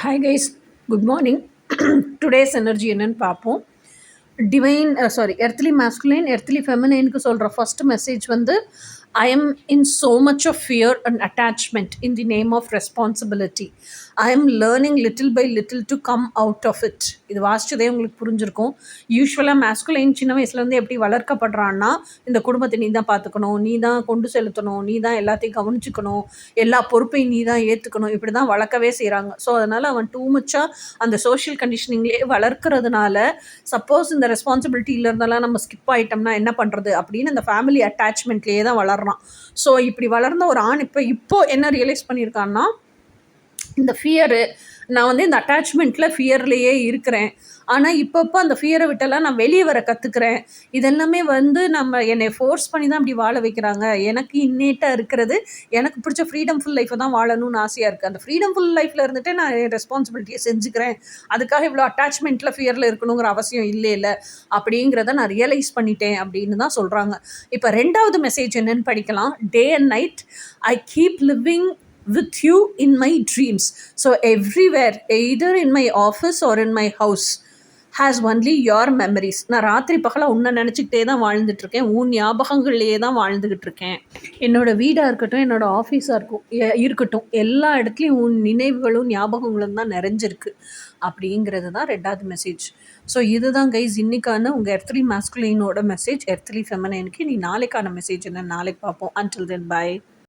Hi guys, good morning. Today's energy என்னன்னு பார்ப்போம். Divine sorry earthly masculine earthly ஃபெமினைனுக்கு சொல்கிற ஃபர்ஸ்ட் மெசேஜ் வந்து I am in so much of fear and attachment in the name of responsibility. I am learning little by little to come out of it. இது வாசிச்சதே உங்களுக்கு புரிஞ்சிருக்கும். யூஸ்வலாக masculine சின்ன வயசுலேருந்து எப்படி வளர்க்கப்படுறான்னா, இந்த குடும்பத்தை நீ தான் பார்த்துக்கணும், நீ தான் கொண்டு செலுத்தணும், நீ தான் எல்லாத்தையும் கவனிச்சுக்கணும், எல்லா பொறுப்பையும் நீ தான் ஏற்றுக்கணும், இப்படி தான் வளர்க்கவே செய்கிறாங்க. ஸோ அதனால் அவன் டூ மச்சாக அந்த சோஷியல் கண்டிஷனிங்லேயே வளர்க்கறதுனால சப்போஸ் இந்த ரெஸ்பான்சிபிலிட்டியில இருந்தெல்லாம் நம்ம ஸ்கிப் ஆகிட்டோம்னா என்ன பண்ணுறது அப்படின்னு அந்த ஃபேமிலி அட்டாச்மெண்ட்லேயே தான் வளர்றான். ஸோ இப்படி வளர்ந்த ஒரு ஆண் இப்போ என்ன ரியலைஸ் பண்ணியிருக்கான்னா, இந்த ஃபியரு நான் வந்து இந்த அட்டாச்மெண்ட்டில் ஃபியர்லேயே இருக்கிறேன், ஆனால் இப்பப்போ அந்த ஃபியரை விட்டெல்லாம் நான் வெளியே வர கற்றுக்கிறேன். இதெல்லாமே வந்து என்னை ஃபோர்ஸ் பண்ணி தான் அப்படி வாழ வைக்கிறாங்க. எனக்கு இன்னேட்டாக இருக்கிறது எனக்கு பிடிச்ச ஃப்ரீடம்ஃபுல் லைஃப்பை தான் வாழணும்னு ஆசையாக இருக்குது. அந்த ஃப்ரீடம்ஃபுல் லைஃப்பில் இருந்துட்டு நான் என் ரெஸ்பான்சிபிலிட்டியை செஞ்சுக்கிறேன், அதுக்காக இவ்வளோ அட்டாச்மெண்ட்டில் ஃபியரில் இருக்கணுங்கிற அவசியம் இல்லை அப்படிங்கிறத நான் ரியலைஸ் பண்ணிட்டேன் அப்படின்னு தான் சொல்கிறாங்க. இப்போ ரெண்டாவது மெசேஜ் என்னன்னு படிக்கலாம். Day and night I keep living with you in my dreams. So everywhere, either in my office or in my house, has only your memories. நான் ராத்திரி பகலாக உன்னை நினச்சிக்கிட்டே தான் வாழ்ந்துட்டுருக்கேன், உன் ஞாபகங்கள்லேயே தான் வாழ்ந்துக்கிட்டு இருக்கேன். என்னோடய வீடாக இருக்கட்டும், என்னோடய ஆஃபீஸாக இருக்கட்டும், எல்லா இடத்துலையும் உன் நினைவுகளும் ஞாபகங்களும் தான் நிறைஞ்சிருக்கு அப்படிங்கிறது தான் ரெண்டாவது மெசேஜ். ஸோ இதுதான் கைஸ் இன்னைக்கான உங்கள் எர்த்லி மேஸ்குலைனோட மெசேஜ். எர்த்லி ஃபெமினைனுக்கு நீ நாளைக்கான மெசேஜ் என்ன நாளைக்கு பார்ப்போம். Until then by.